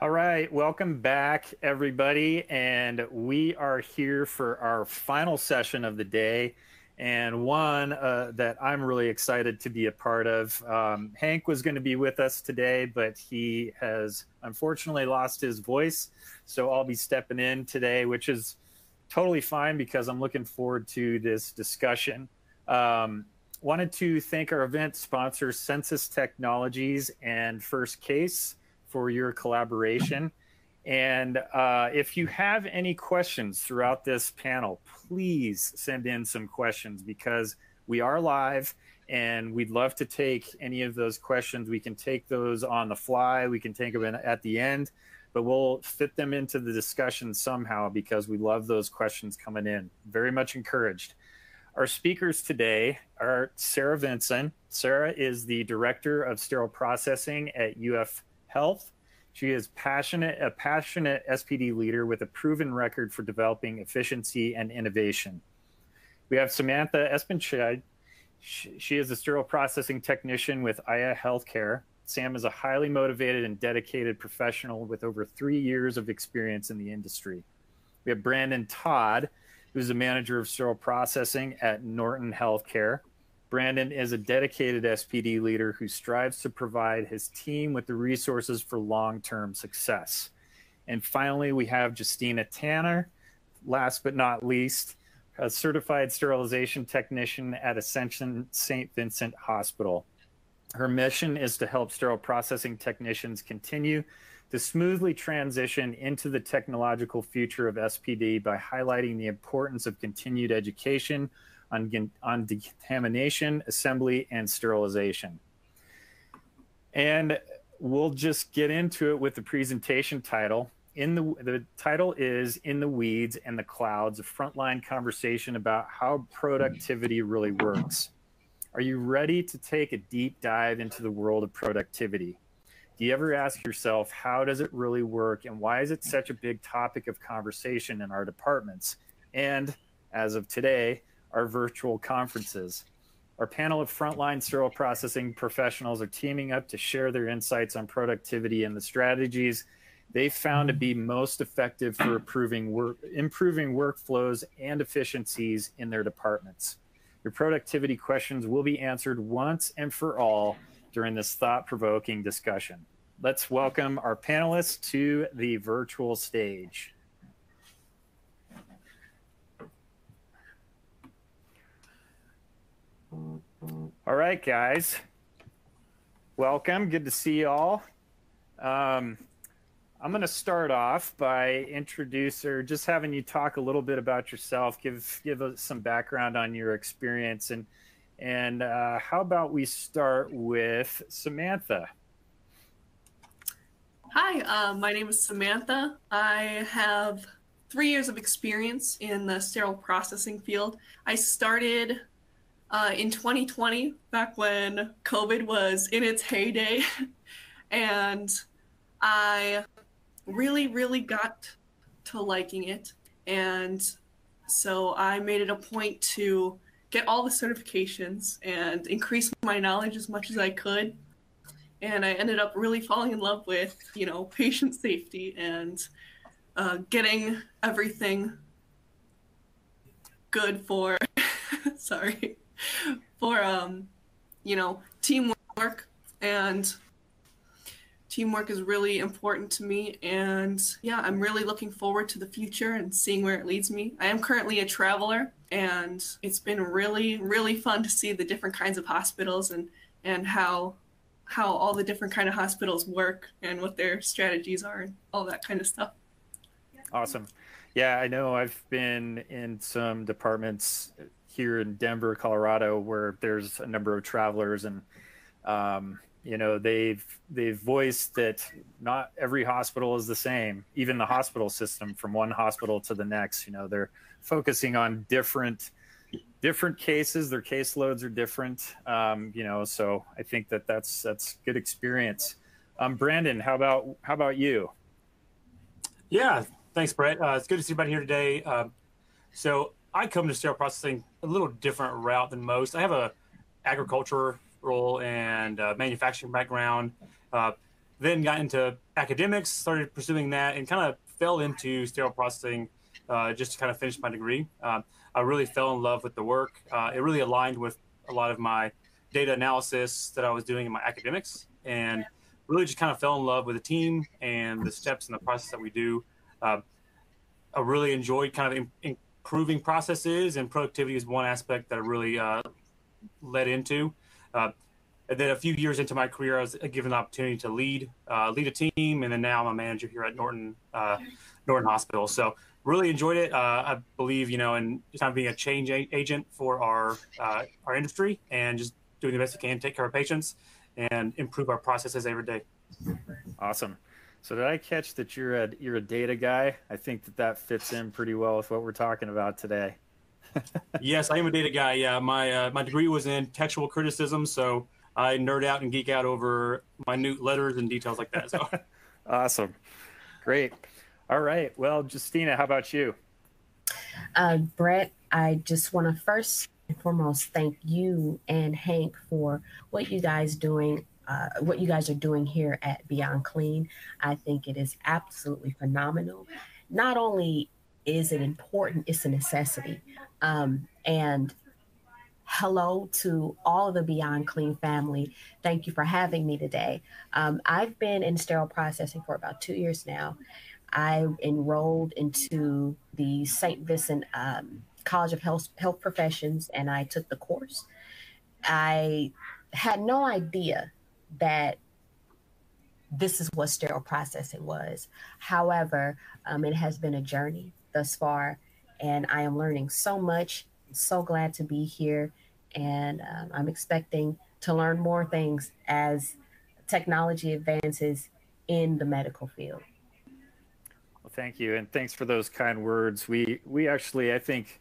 All right, welcome back, everybody. And we are here for our final session of the day, and one that I'm really excited to be a part of. Hank was going to be with us today, but he has unfortunately lost his voice. So I'll be stepping in today, which is totally fine because I'm looking forward to this discussion. Wanted to thank our event sponsors, Census Technologies and First Case, for your collaboration. And if you have any questions throughout this panel, please send in some questions because we are live and we'd love to take any of those questions. We can take those on the fly, we can take them at the end, but we'll fit them into the discussion somehow because we love those questions coming in. Very much encouraged. Our speakers today are Sarah Vinson. Sarah is the Director of Sterile Processing at UF Health. She is a passionate SPD leader with a proven record for developing efficiency and innovation. We have Samantha Espenscheid. She is a sterile processing technician with Aya Healthcare. Sam is a highly motivated and dedicated professional with over 3 years of experience in the industry. We have Brandon Todd, who's the manager of sterile processing at Norton Healthcare. Brandon is a dedicated SPD leader who strives to provide his team with the resources for long-term success. And finally, we have Justina Tanner, last but not least, a certified sterilization technician at Ascension St. Vincent Hospital. Her mission is to help sterile processing technicians continue to smoothly transition into the technological future of SPD by highlighting the importance of continued education on decontamination, assembly, and sterilization. And we'll just get into it with the presentation title. The title is In the Weeds and the Clouds, a frontline conversation about how productivity really works. Are you ready to take a deep dive into the world of productivity? Do you ever ask yourself, how does it really work, and why is it such a big topic of conversation in our departments? And as of today, our virtual conferences. Our panel of frontline sterile processing professionals are teaming up to share their insights on productivity and the strategies they've found to be most effective for improving workflows and efficiencies in their departments. Your productivity questions will be answered once and for all during this thought-provoking discussion. Let's welcome our panelists to the virtual stage. All right, guys. Welcome. Good to see you all. I'm going to start off by just having you talk a little bit about yourself, give us some background on your experience, and how about we start with Samantha? Hi, my name is Samantha. I have 3 years of experience in the sterile processing field. I started in 2020, back when COVID was in its heyday, and I really got to liking it. And so I made it a point to get all the certifications and increase my knowledge as much as I could. And I ended up really falling in love with, patient safety and getting everything good for, sorry, for, teamwork. And teamwork is really important to me. And yeah, I'm really looking forward to the future and seeing where it leads me. I am currently a traveler, and it's been really fun to see the different kinds of hospitals and how all the different kind of hospitals work and what their strategies are and all that kind of stuff. Awesome. Yeah, I know I've been in some departments here in Denver, Colorado, where there's a number of travelers, and they've voiced that not every hospital is the same. Even the hospital system, from one hospital to the next, they're focusing on different cases. Their caseloads are different. So I think that's good experience. Brandon, how about you? Yeah, thanks, Brett. It's good to see everybody here today. So I come to sterile processing a little different route than most. I have a agriculture role and manufacturing background. then got into academics, started pursuing that, and kind of fell into sterile processing just to kind of finish my degree. I really fell in love with the work. It really aligned with a lot of my data analysis that I was doing in my academics, and really just kind of fell in love with the team and the steps and the process that we do. I really enjoyed kind of improving processes, and productivity is one aspect that I really led into. And then a few years into my career, I was given the opportunity to lead a team, and then now I'm a manager here at Norton Hospital. So really enjoyed it. I believe, in just kind of being a change agent for our industry, and just doing the best we can, take care of patients, and improve our processes every day. Awesome. So did I catch that you're a data guy? I think that fits in pretty well with what we're talking about today. Yes, I am a data guy. Yeah, my degree was in textual criticism, so I nerd out and geek out over minute letters and details like that. So awesome. Great. All right. Well, Justina, how about you? Brett, I just want to first and foremost thank you and Hank for what you guys are doing here at Beyond Clean. I think it is absolutely phenomenal. Not only is it important, it's a necessity. And hello to all of the Beyond Clean family. Thank you for having me today. I've been in sterile processing for about 2 years now. I enrolled into the St. Vincent College of Health Professions, and I took the course. I had no idea that this is what sterile processing was. However, it has been a journey thus far, and I am learning so much. I'm so glad to be here, and I'm expecting to learn more things as technology advances in the medical field. Well, thank you, and thanks for those kind words. We actually, I think,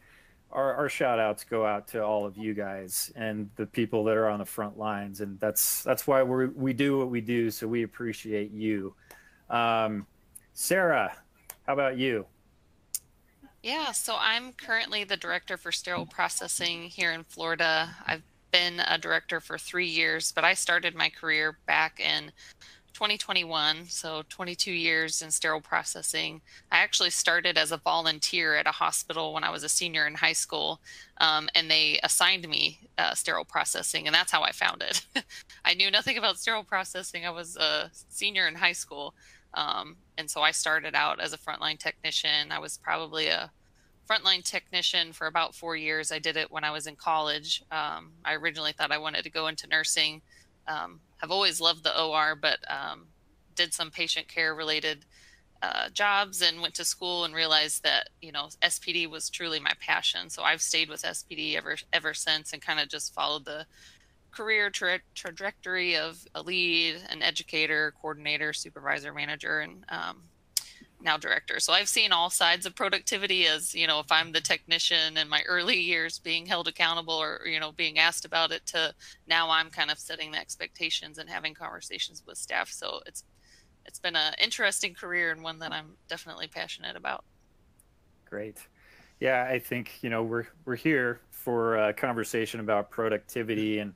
our shout outs go out to all of you guys and the people that are on the front lines, and that's why we do what we do. So we appreciate you. Sarah, how about you? Yeah, so I'm currently the director for sterile processing here in Florida. I've been a director for 3 years, but I started my career back in 2021, so 22 years in sterile processing. I actually started as a volunteer at a hospital when I was a senior in high school, and they assigned me sterile processing, and that's how I found it. I knew nothing about sterile processing. I was a senior in high school, and so I started out as a frontline technician. I was probably a frontline technician for about 4 years. I did it when I was in college. I originally thought I wanted to go into nursing. I've always loved the OR, but did some patient care related jobs and went to school and realized that, SPD was truly my passion. So I've stayed with SPD ever since, and kind of just followed the career trajectory of a lead, an educator, coordinator, supervisor, manager, and now director. So I've seen all sides of productivity, as if I'm the technician in my early years being held accountable or being asked about it, to now I'm kind of setting the expectations and having conversations with staff. So it's been an interesting career, and one that I'm definitely passionate about. Great. Yeah, I think we're here for a conversation about productivity, and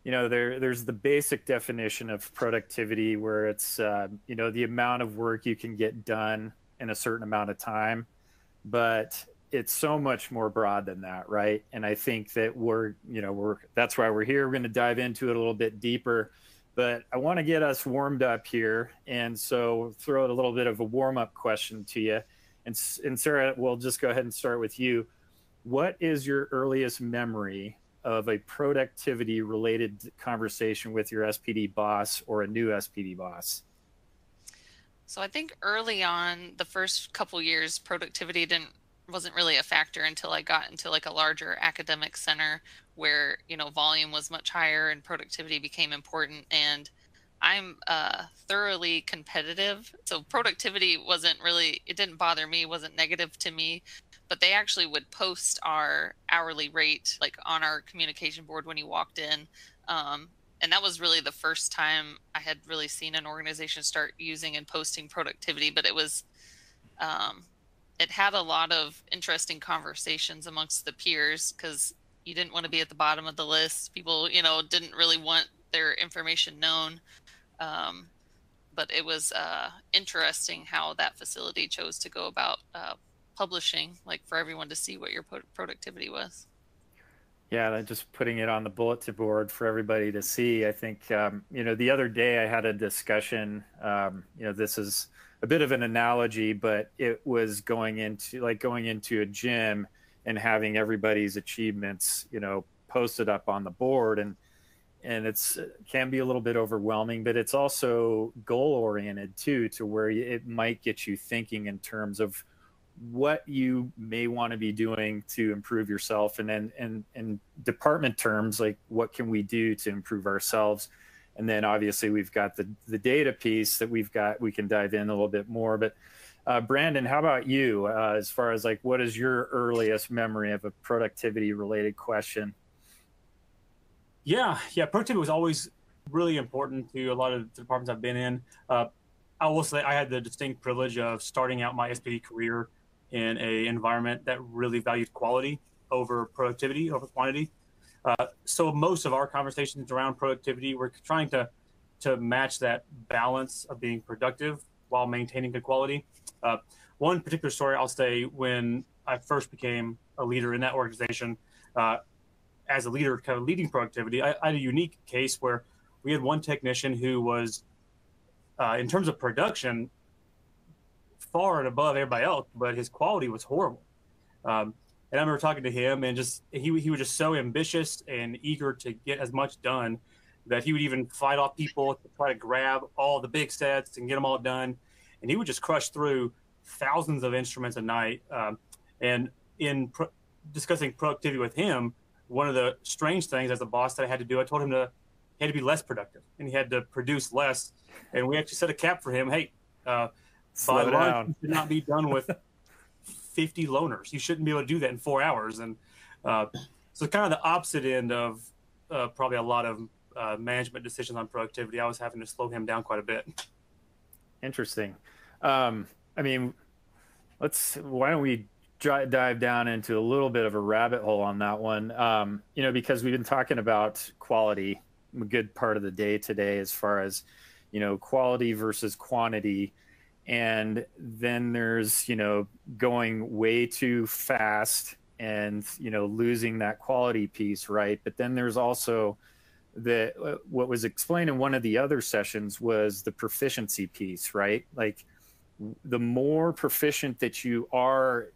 there's the basic definition of productivity, where it's the amount of work you can get done in a certain amount of time, but it's so much more broad than that, right? And I think that that's why we're here. We're going to dive into it a little bit deeper, but I want to get us warmed up here, and so throw out a little bit of a warm-up question to you. And Sarah, we'll just go ahead and start with you. What is your earliest memory of a productivity related conversation with your SPD boss or a new SPD boss? So I think early on, the first couple years, productivity wasn't really a factor until I got into like a larger academic center where, volume was much higher and productivity became important. And I'm thoroughly competitive. So productivity it didn't bother me, wasn't negative to me. But they actually would post our hourly rate like on our communication board when you walked in. And that was really the first time I had really seen an organization start using and posting productivity. But it had a lot of interesting conversations amongst the peers, because you didn't want to be at the bottom of the list. People, didn't really want their information known. but it was interesting how that facility chose to go about publishing, like for everyone to see what your productivity was. Yeah, just putting it on the bulletin board for everybody to see. I think, the other day I had a discussion, this is a bit of an analogy, but it was going into a gym and having everybody's achievements, posted up on the board. And it's can be a little bit overwhelming, but it's also goal oriented too, to where it might get you thinking in terms of what you may want to be doing to improve yourself, and then in department terms, like what can we do to improve ourselves. And then obviously we've got the data piece that we can dive in a little bit more. But Brandon, how about you, as far as like what is your earliest memory of a productivity related question? Yeah, productivity was always really important to a lot of the departments I've been in. I will say I had the distinct privilege of starting out my SPD career in an environment that really valued quality over productivity, over quantity. So most of our conversations around productivity, we're trying to match that balance of being productive while maintaining good quality. One particular story I'll say, when I first became a leader in that organization, as a leader kind of leading productivity, I had a unique case where we had one technician who was, in terms of production, far and above everybody else, but his quality was horrible. And I remember talking to him, and he was just so ambitious and eager to get as much done that he would even fight off people to try to grab all the big sets and get them all done. And he would just crush through thousands of instruments a night. And in discussing productivity with him, one of the strange things as a boss that I had to do, I told him he had to be less productive and he had to produce less. And we actually set a cap for him. Hey, by lunch, you should not be done with 50 loaners. You shouldn't be able to do that in 4 hours. And so kind of the opposite end of probably a lot of management decisions on productivity, I was having to slow him down quite a bit. Interesting. I mean, why don't we dive down into a little bit of a rabbit hole on that one, because we've been talking about quality a good part of the day today, as far as, quality versus quantity. And then there's, going way too fast and, losing that quality piece, right? But then there's also what was explained in one of the other sessions was the proficiency piece, right? Like the more proficient that you are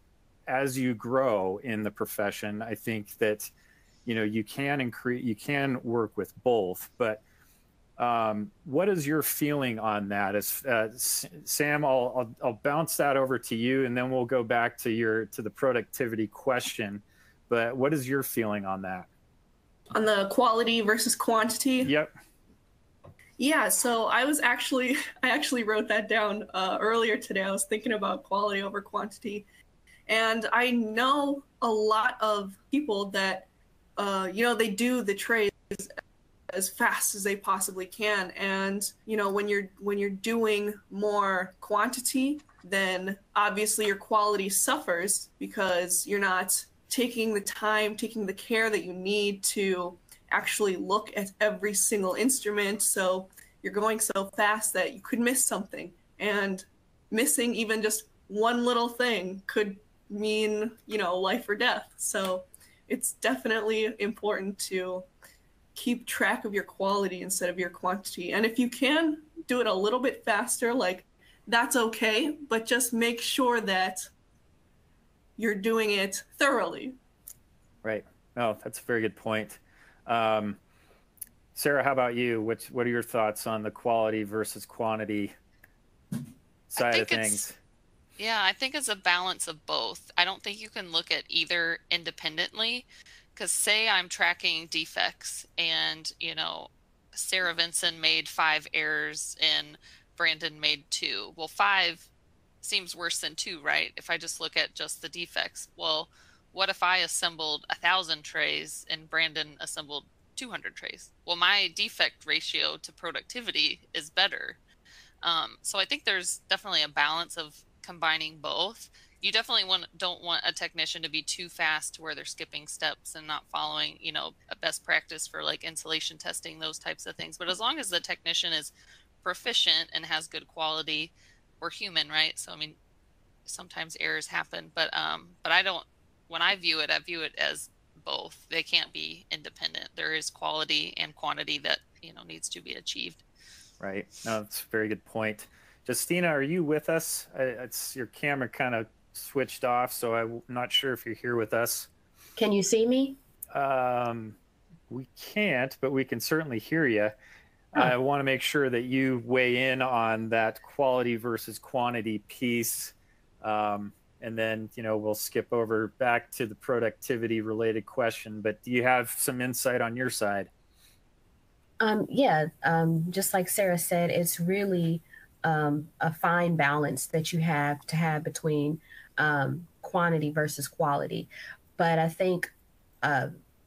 as you grow in the profession, I think that, you can work with both. But what is your feeling on that? Sam, I'll bounce that over to you, and then we'll go back to the productivity question. But what is your feeling on that? On the quality versus quantity? Yep. Yeah, so I actually wrote that down earlier today. I was thinking about quality over quantity. And I know a lot of people that, they do the trays as fast as they possibly can. And, when you're doing more quantity, then obviously your quality suffers because you're not taking the time, taking the care that you need to actually look at every single instrument. So you're going so fast that you could miss something. And missing even just one little thing could mean, life or death. So it's definitely important to keep track of your quality instead of your quantity. And if you can do it a little bit faster, like that's okay, but just make sure that you're doing it thoroughly. Right. Oh, that's a very good point. Sarah, how about you? What are your thoughts on the quality versus quantity side of things? Yeah, I think it's a balance of both. I don't think you can look at either independently, because say I'm tracking defects and, Sarah Vinson made 5 errors and Brandon made 2. Well, 5 seems worse than 2, right? If I just look at just the defects. Well, what if I assembled 1,000 trays and Brandon assembled 200 trays? Well, my defect ratio to productivity is better. So I think there's definitely a balance of combining both. You definitely don't want a technician to be too fast to where they're skipping steps and not following, a best practice for like insulation testing, those types of things. But as long as the technician is proficient and has good quality. We're human, right? So I mean, sometimes errors happen, but I don't. When I view it as both. They can't be independent. There is quality and quantity that needs to be achieved. Right. No, that's a very good point. Justina, are you with us? It's your camera kind of switched off, so I'm not sure if you're here with us. Can you see me? We can't, but we can certainly hear you. Huh. I want to make sure that you weigh in on that quality versus quantity piece. And then, we'll skip over back to the productivity related question, but do you have some insight on your side? Yeah, just like Sarah said, it's really a fine balance that you have to have between quantity versus quality. But I think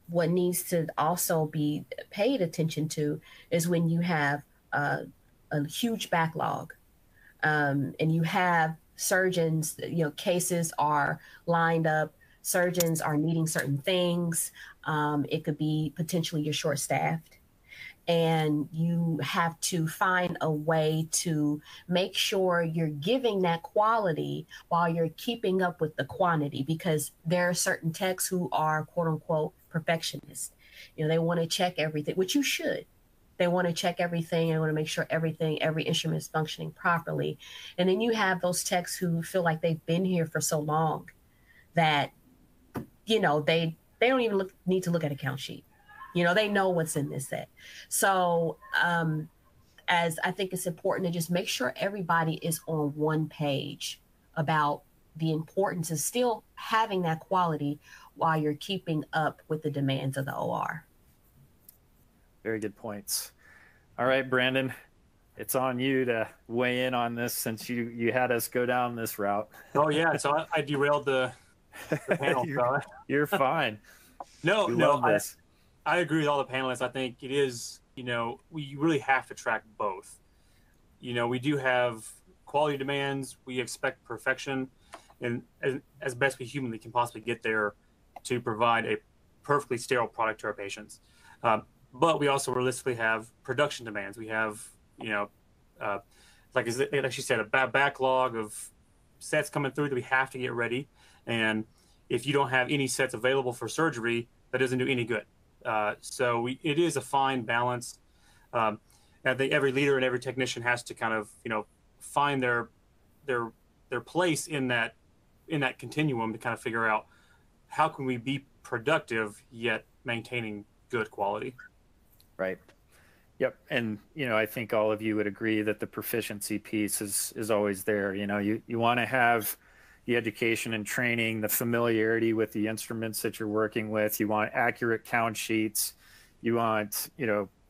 what needs to also be paid attention to is when you have a huge backlog and you have surgeons, cases are lined up, surgeons are needing certain things. It could be potentially you're short staffed. And you have to find a way to make sure you're giving that quality while you're keeping up with the quantity, because there are certain techs who are quote unquote perfectionists. They want to check everything, which you should. They want to check everything and want to make sure every instrument is functioning properly. And then you have those techs who feel like they've been here for so long that, they don't even need to look at a count sheet. They know what's in this set. So as I think it's important to just make sure everybody is on one page about the importance of still having that quality while you're keeping up with the demands of the OR. Very good points. All right, Brandon, it's on you to weigh in on this since you had us go down this route. Oh, yeah. So I derailed the panel. You're fine. No, I agree with all the panelists. I think it is, we really have to track both. We do have quality demands. We expect perfection, and as best we humanly can possibly get there to provide a perfectly sterile product to our patients. But we also realistically have production demands. We have, like she said, a backlog of sets coming through that we have to get ready. And if you don't have any sets available for surgery, that doesn't do any good. So it is a fine balance. I think every leader and every technician has to kind of, find their place in that continuum to kind of figure out how can we be productive yet maintaining good quality. Right. Yep. And, I think all of you would agree that the proficiency piece is always there. You want to have the education and training, the familiarity with the instruments that you're working with. You want accurate count sheets. You want,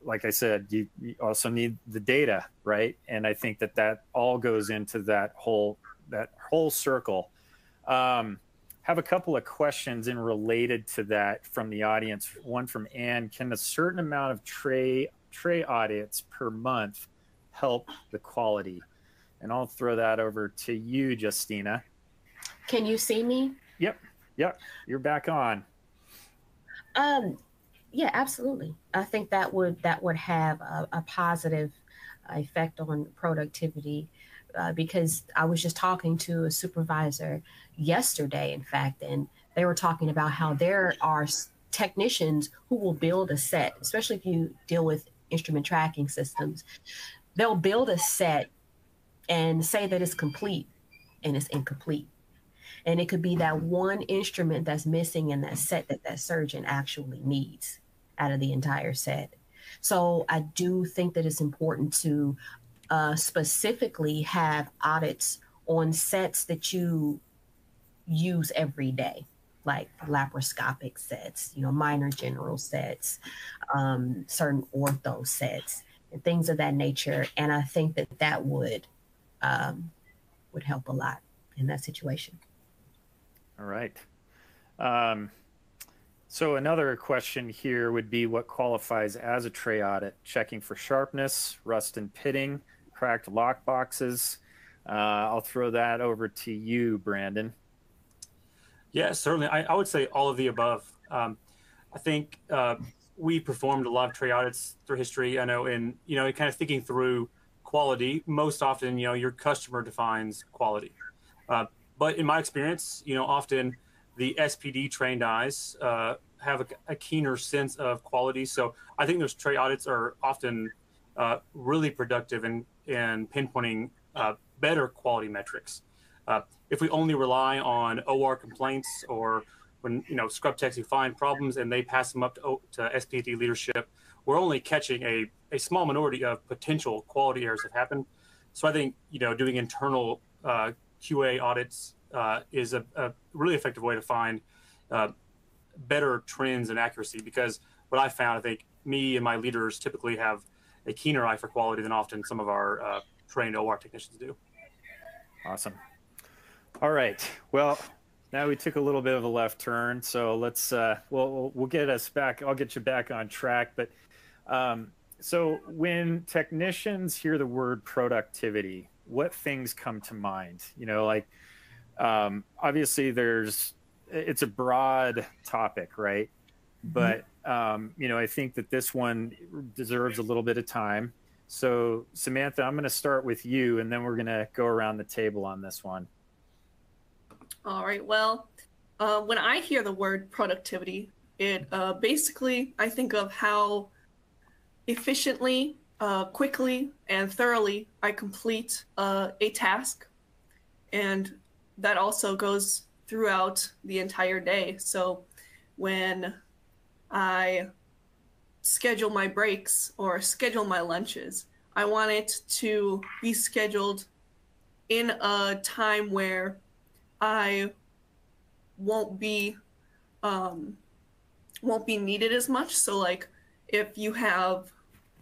like I said, you also need the data, right? And I think that all goes into that whole circle. Have a couple of questions in related to that from the audience. One from Ann: can a certain amount of tray audits per month help the quality? And I'll throw that over to you, Justina. Can you see me? Yep. You're back on. Yeah, absolutely. I think that would have a positive effect on productivity, because I was just talking to a supervisor yesterday, in fact, and they were talking about how there are technicians who will build a set, especially if you deal with instrument tracking systems. They'll build a set and say that it's complete, and it's incomplete. And it could be that one instrument that's missing in that set that surgeon actually needs out of the entire set. So I do think that it's important to specifically have audits on sets that you use every day, like laparoscopic sets, minor general sets, certain ortho sets, and things of that nature. And I think that would help a lot in that situation. All right. So another question here would be, what qualifies as a tray audit? Checking for sharpness, rust and pitting, cracked lock boxes. I'll throw that over to you, Brandon. Yeah, certainly. I would say all of the above. I think we performed a lot of tray audits through history. I know, and kind of thinking through quality, most often, your customer defines quality. But in my experience, often the SPD trained eyes have a keener sense of quality. So I think those trade audits are often really productive in pinpointing better quality metrics. If we only rely on OR complaints, or when scrub techs who find problems and they pass them up to SPD leadership, we're only catching a small minority of potential quality errors that happen. So I think doing internal QA audits is a really effective way to find better trends and accuracy, because what I found, I think me and my leaders typically have a keener eye for quality than often some of our trained OR technicians do. Awesome. All right. Well, now we took a little bit of a left turn, so let's we'll get us back. I'll get you back on track. But so when technicians hear the word productivity, what things come to mind? Obviously it's a broad topic, right? But I think that this one deserves a little bit of time. So Samantha, I'm going to start with you, and then we're going to go around the table on this one. All right. Well, when I hear the word productivity, it basically, I think of how efficiently, quickly, and thoroughly I complete a task. And that also goes throughout the entire day. So when I schedule my breaks or schedule my lunches, I want it to be scheduled in a time where I won't be needed as much. So like if you have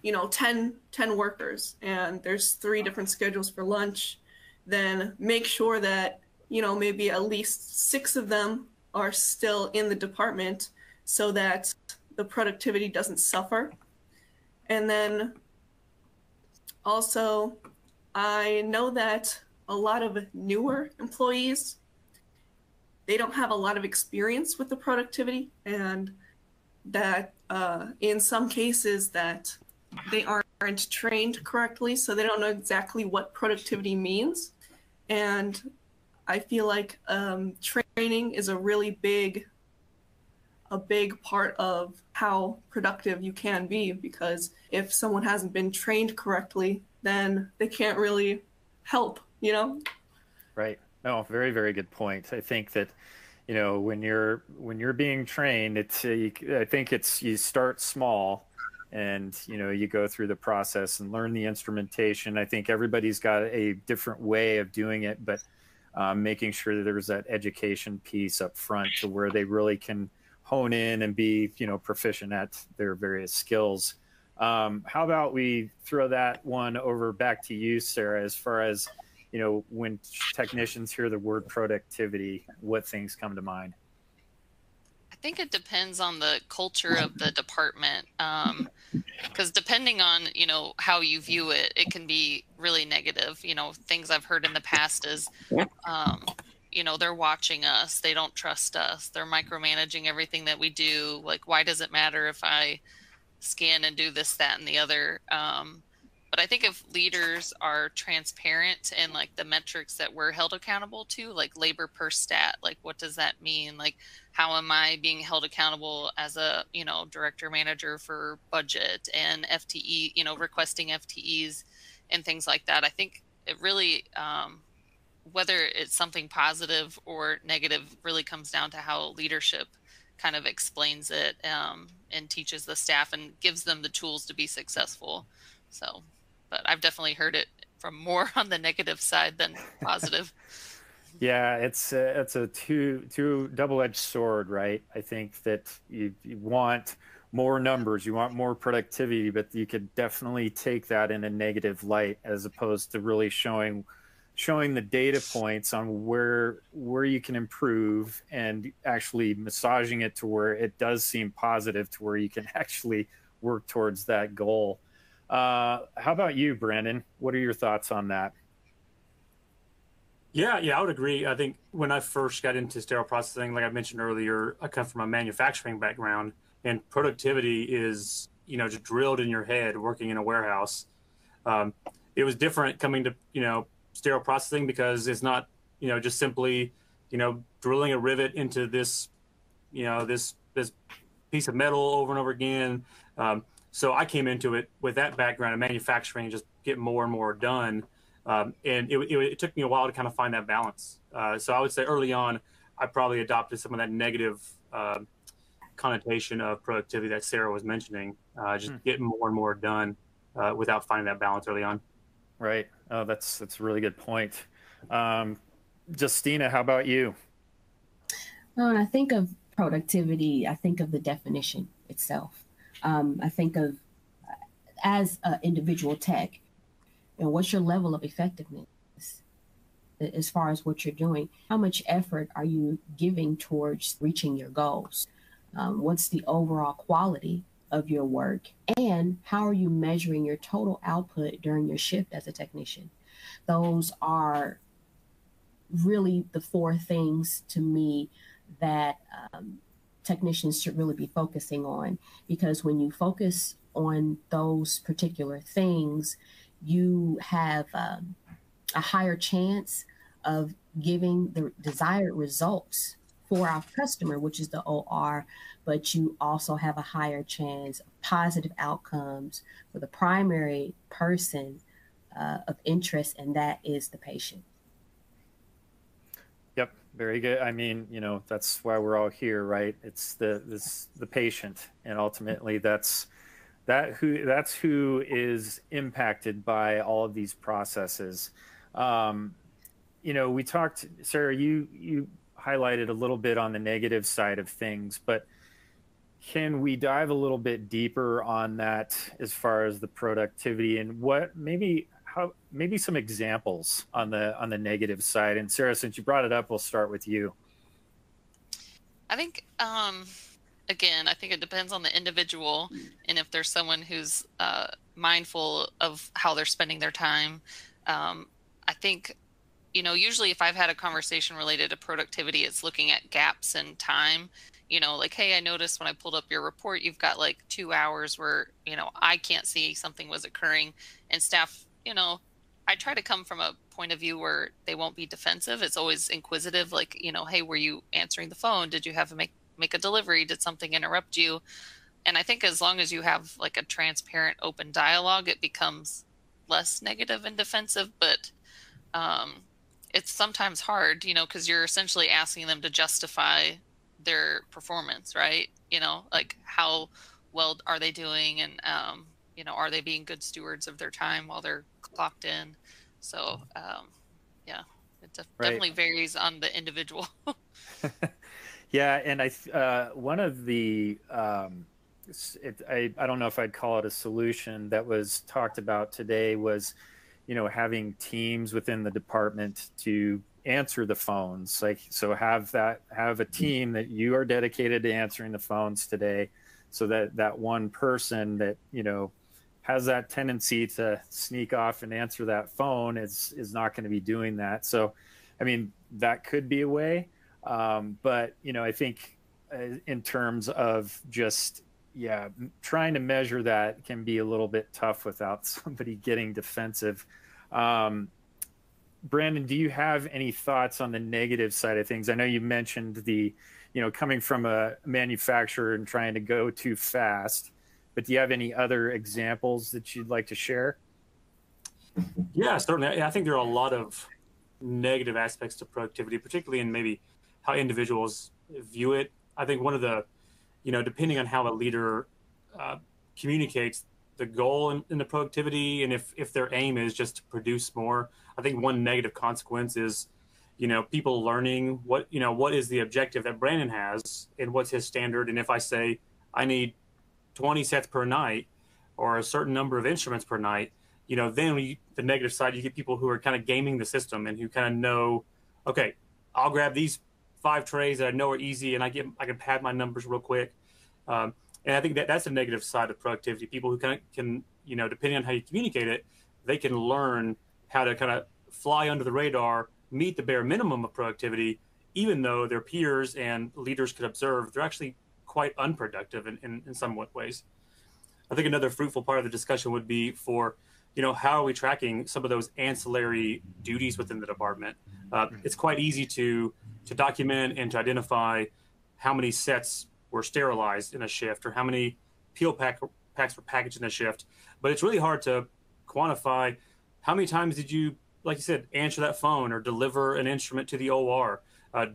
10 workers and there's 3 different schedules for lunch, then make sure that maybe at least 6 of them are still in the department so that the productivity doesn't suffer. And then also, I know that a lot of newer employees, they don't have a lot of experience with the productivity, and that in some cases that they aren't trained correctly, so they don't know exactly what productivity means. And I feel like training is a really big part of how productive you can be, because if someone hasn't been trained correctly, then they can't really help, Right. No, very, very good point. I think that, when you're being trained, I think you start small and, you go through the process and learn the instrumentation. I think everybody's got a different way of doing it, but making sure that there's that education piece up front to where they really can hone in and be, proficient at their various skills. How about we throw that one over back to you, Sarah, as far as, when technicians hear the word productivity, what things come to mind? I think it depends on the culture of the department, because depending on, how you view it, it can be really negative. Things I've heard in the past is, they're watching us. They don't trust us. They're micromanaging everything that we do. Like, why does it matter if I scan and do this, that, and the other? But I think if leaders are transparent in like the metrics that we're held accountable to, like labor per stat, like what does that mean? Like, how am I being held accountable as a, director manager for budget and FTE, requesting FTEs and things like that? I think it really, whether it's something positive or negative, really comes down to how leadership kind of explains it and teaches the staff and gives them the tools to be successful. So, but I've definitely heard it from more on the negative side than positive. Yeah, it's a two double-edged sword, right? I think that you want more numbers, you want more productivity, but you could definitely take that in a negative light as opposed to really showing the data points on where you can improve and actually massaging it to where it does seem positive, to where you can actually work towards that goal. How about you, Brandon? What are your thoughts on that? Yeah, I would agree. I think when I first got into sterile processing, like I mentioned earlier, I come from a manufacturing background, and productivity is, just drilled in your head working in a warehouse. it was different coming to, sterile processing, because it's not, just simply, drilling a rivet into this, this piece of metal over and over again. So I came into it with that background in manufacturing, just get more and more done. And it took me a while to kind of find that balance. So I would say early on, I probably adopted some of that negative connotation of productivity that Sarah was mentioning, just getting more and more done without finding that balance early on. Right. Oh, that's a really good point. Justina, how about you? When I think of productivity, I think of the definition itself. I think of as an individual tech, what's your level of effectiveness as far as what you're doing? How much effort are you giving towards reaching your goals? What's the overall quality of your work? And how are you measuring your total output during your shift as a technician? Those are really the four things to me that technicians should really be focusing on, because when you focus on those particular things, you have a higher chance of giving the desired results for our customer, which is the OR, but you also have a higher chance of positive outcomes for the primary person of interest, and that is the patient. Yep, very good. I mean, that's why we're all here, right? It's the patient, and ultimately that's who is impacted by all of these processes. We talked, Sarah, you highlighted a little bit on the negative side of things, but can we dive a little bit deeper on that as far as the productivity and maybe some examples on the negative side? And Sarah, since you brought it up, we'll start with you. I think again, I think it depends on the individual, and if there's someone who's mindful of how they're spending their time. I think, usually if I've had a conversation related to productivity, it's looking at gaps in time. Like, hey, I noticed when I pulled up your report, you've got like 2 hours where, I can't see something was occurring, and staff, I try to come from a point of view where they won't be defensive. It's always inquisitive, like, hey, were you answering the phone? Did you have to make a delivery? Did something interrupt you? And I think as long as you have like a transparent, open dialogue, it becomes less negative and defensive. But it's sometimes hard, because you're essentially asking them to justify their performance, right? Like how well are they doing, and are they being good stewards of their time while they're clocked in? So yeah, it definitely varies on the individual. Yeah, and one of the I don't know if I'd call it a solution that was talked about today was, having teams within the department to answer the phones. Like, so have a team that you are dedicated to answering the phones today, so that one person that has that tendency to sneak off and answer that phone is not going to be doing that. So, I mean, that could be a way. But, I think in terms of just, trying to measure that can be a little bit tough without somebody getting defensive. Brandon, do you have any thoughts on the negative side of things? I know you mentioned the, coming from a manufacturer and trying to go too fast, but do you have any other examples that you'd like to share? Yeah, certainly. I think there are a lot of negative aspects to productivity, particularly in maybe how individuals view it. I think one of the, depending on how a leader communicates the goal in the productivity, and if their aim is just to produce more, I think one negative consequence is, people learning what is the objective that Brandon has and what's his standard. And if I say I need 20 sets per night or a certain number of instruments per night, then the negative side, you get people who are kind of gaming the system and who kind of know, okay, I'll grab these 5 trays that I know are easy and I can pad my numbers real quick. And I think that's a negative side of productivity. People who can, depending on how you communicate it, they can learn how to kind of fly under the radar, meet the bare minimum of productivity, even though their peers and leaders could observe they're actually quite unproductive in some ways. I think another fruitful part of the discussion would be for, how are we tracking some of those ancillary duties within the department? It's quite easy to document and to identify how many sets were sterilized in a shift or how many packs were packaged in a shift. But it's really hard to quantify how many times did you, like you said, answer that phone or deliver an instrument to the OR?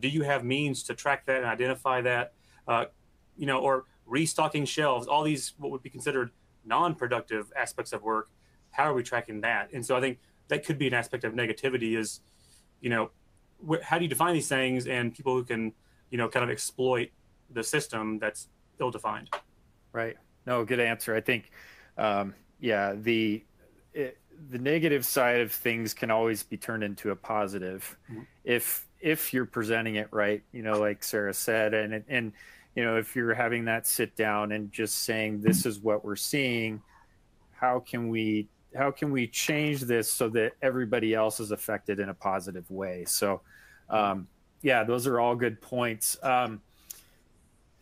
Do you have means to track that and identify that? Or restocking shelves, all these what would be considered non-productive aspects of work. How are we tracking that? And so I think that could be an aspect of negativity is, how do you define these things and people who can, kind of exploit the system that's ill-defined? Right. No, good answer. I think, the negative side of things can always be turned into a positive if you're presenting it right, like Sarah said, and if you're having that sit down and just saying, this is what we're seeing, how can we change this so that everybody else is affected in a positive way? So, those are all good points.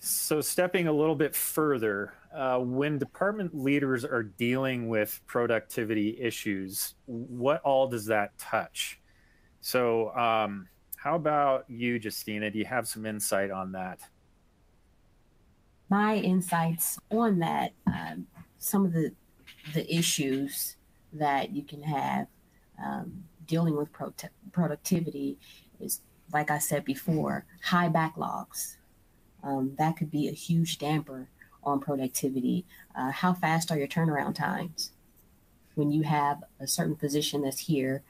So stepping a little bit further, when department leaders are dealing with productivity issues, what all does that touch? So how about you, Justina? Do you have some insight on that? My insights on that, some of the issues that you can have dealing with productivity is, like I said before, high backlogs. That could be a huge damper on productivity. How fast are your turnaround times? When you have a certain physician that's here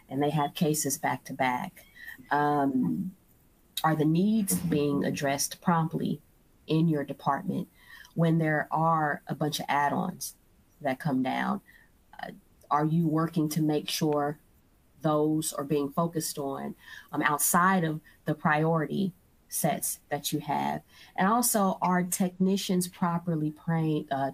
and they have cases back to back, are the needs being addressed promptly in your department when there are a bunch of add-ons that come down? Are you working to make sure those are being focused on outside of the priority sets that you have? And also, are technicians properly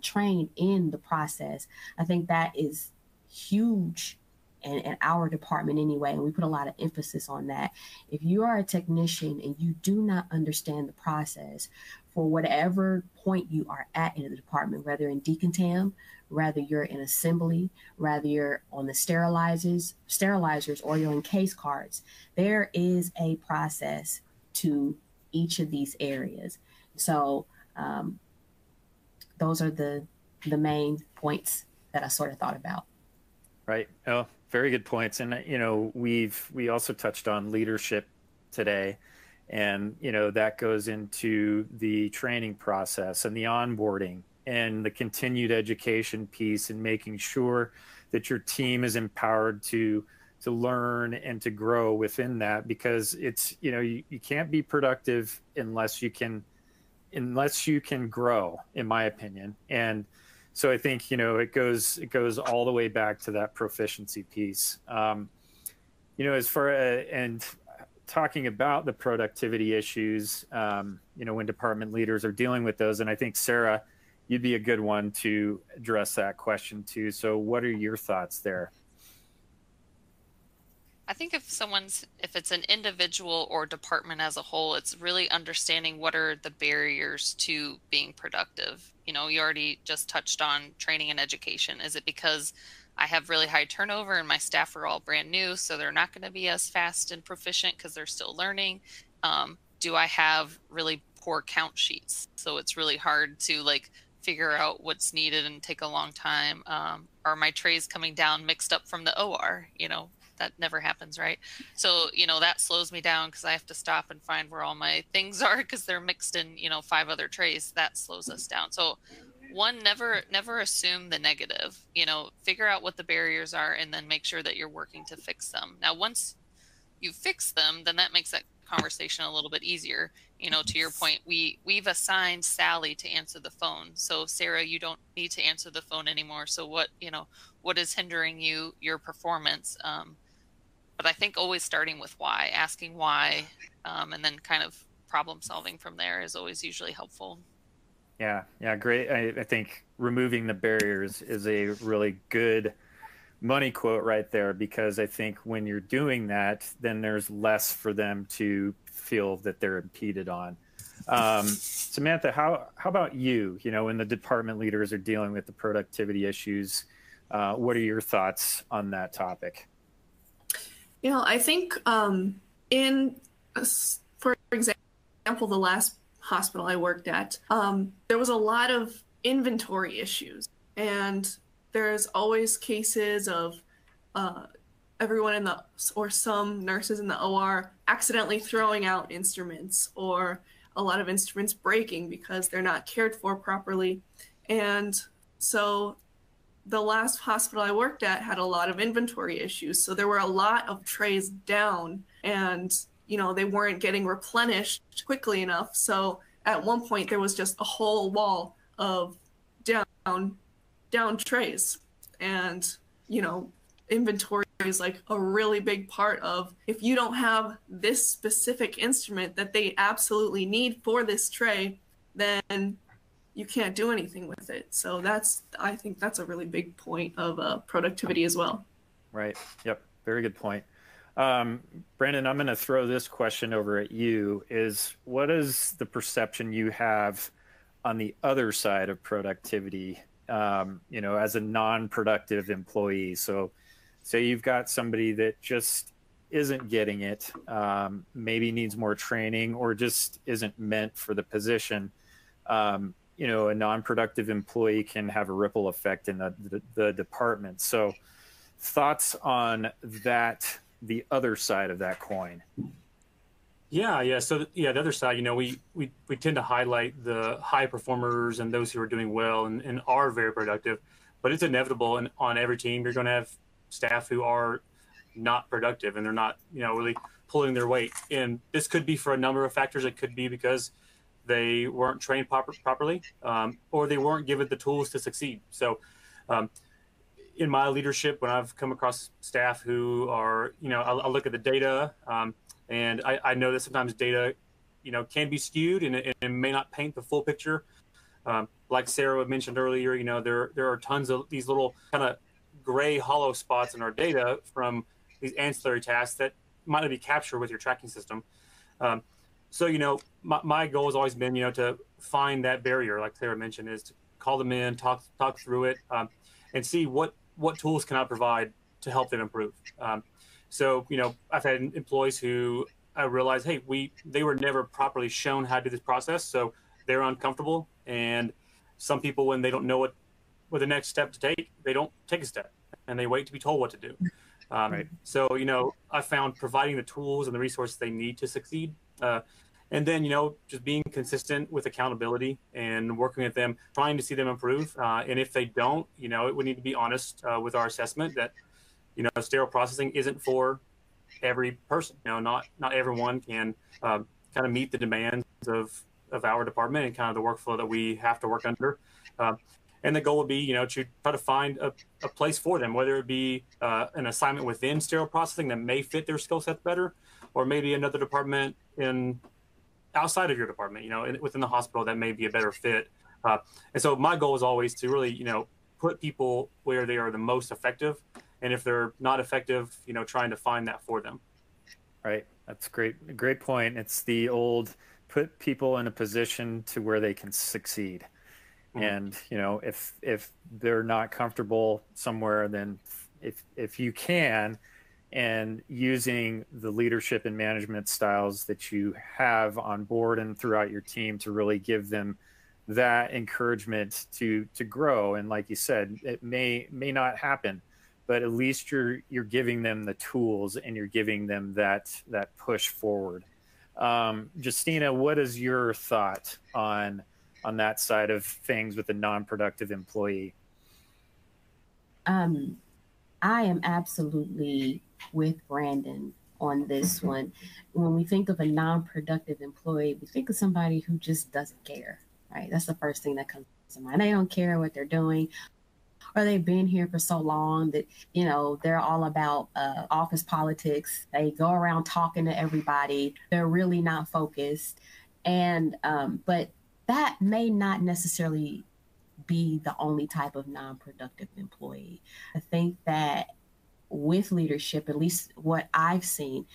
trained in the process? I think that is huge in our department anyway, and we put a lot of emphasis on that. If you are a technician and you do not understand the process for whatever point you are at in the department, whether in decontam, whether you're in assembly, whether you're on the sterilizers, or you're in case cards, there is a process to each of these areas. So those are the main points that I sort of thought about. Right. Oh, very good points. And, we also touched on leadership today, and, that goes into the training process and the onboarding and the continued education piece, and making sure that your team is empowered to learn and to grow within that, because it's, you can't be productive unless you can grow, in my opinion. And so I think, it goes all the way back to that proficiency piece. As far and talking about the productivity issues, when department leaders are dealing with those, and I think, Sarah, you'd be a good one to address that question too. So what are your thoughts there? I think if it's an individual or department as a whole, it's really understanding what are the barriers to being productive. You already just touched on training and education. Is it because I have really high turnover and my staff are all brand new, so they're not going to be as fast and proficient because they're still learning? Do I have really poor count sheets? So it's really hard to figure out what's needed and take a long time. Are my trays coming down mixed up from the OR? That never happens, right? So, that slows me down because I have to stop and find where all my things are because they're mixed in, 5 other trays. That slows us down. So one, never assume the negative, figure out what the barriers are and then make sure that you're working to fix them. Now, once you fix them, then that makes that conversation a little bit easier. To your point, we've assigned Sally to answer the phone. So Sarah, you don't need to answer the phone anymore. So what is hindering your performance? But I think always starting with why, asking why, and then kind of problem solving from there is always usually helpful. Yeah, great. I think removing the barriers is a really good money quote right there, because I think when you're doing that, then there's less for them to feel that they're impeded on. Samantha, how about you? When the department leaders are dealing with the productivity issues, What are your thoughts on that topic? You know, I think for example, the last hospital I worked at, there was a lot of inventory issues, and there's always cases of everyone in the or some nurses in the OR accidentally throwing out instruments, or a lot of instruments breaking because they're not cared for properly. And so the last hospital I worked at had a lot of inventory issues. So there were a lot of trays down, and you know, they weren't getting replenished quickly enough. So at one point there was just a whole wall of down trays. And you know, inventory is like a really big part of, if you don't have this specific instrument that they absolutely need for this tray, then you can't do anything with it. So I think that's a really big point of productivity as well. Right. Yep. Very good point. Brandon, I'm going to throw this question over at you. What is the perception you have on the other side of productivity, as a non-productive employee? So say you've got somebody that just isn't getting it, maybe needs more training, or just isn't meant for the position. A non-productive employee can have a ripple effect in the department. So thoughts on that, the other side of that coin? Yeah. So the other side, we tend to highlight the high performers and those who are doing well and are very productive, but it's inevitable. And on every team, you're going to have staff who are not productive, and they're not, really pulling their weight. And this could be for a number of factors. It could be because they weren't trained properly, or they weren't given the tools to succeed. So in my leadership, when I've come across staff who are, I look at the data, and I know that sometimes data, can be skewed, and it may not paint the full picture. Like Sarah mentioned earlier, there are tons of these little kind of gray hollow spots in our data from these ancillary tasks that might not be captured with your tracking system. So, my goal has always been, to find that barrier, like Sarah mentioned, is to call them in, talk through it, and see what tools can I provide to help them improve. So, I've had employees who I realized, hey, they were never properly shown how to do this process, so they're uncomfortable. And some people, when they don't know what the next step to take, they don't take a step, and they wait to be told what to do. Right. So, I found providing the tools and the resources they need to succeed. And then, just being consistent with accountability and working with them, trying to see them improve. And if they don't, we need to be honest with our assessment that, sterile processing isn't for every person. Not everyone can kind of meet the demands of our department and kind of the workflow that we have to work under. And the goal would be, to try to find a place for them, whether it be an assignment within sterile processing that may fit their skill sets better, or maybe another department outside of your department, within the hospital that may be a better fit. And so my goal is always to really, put people where they are the most effective. And if they're not effective, trying to find that for them. Right. That's great. Great point. It's the old put people in a position to where they can succeed. And, if they're not comfortable somewhere, then if you can, and using the leadership and management styles that you have on board and throughout your team to really give them that encouragement to grow. And like you said, it may not happen, but at least you're giving them the tools, and you're giving them that push forward. Justina, what is your thought on that side of things with a non-productive employee? I am absolutely with Brandon on this one. When we think of a non-productive employee, we think of somebody who just doesn't care, right? That's the first thing that comes to mind. They don't care what they're doing, or they've been here for so long that, they're all about office politics. They go around talking to everybody. They're really not focused. And, but that may not necessarily be the only type of non-productive employee. I think that with leadership, at least what I've seen,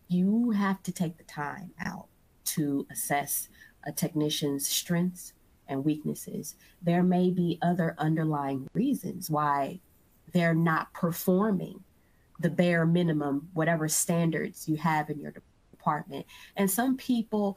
you have to take the time out to assess a technician's strengths and weaknesses. There may be other underlying reasons why they're not performing the bare minimum, whatever standards you have in your department. And some people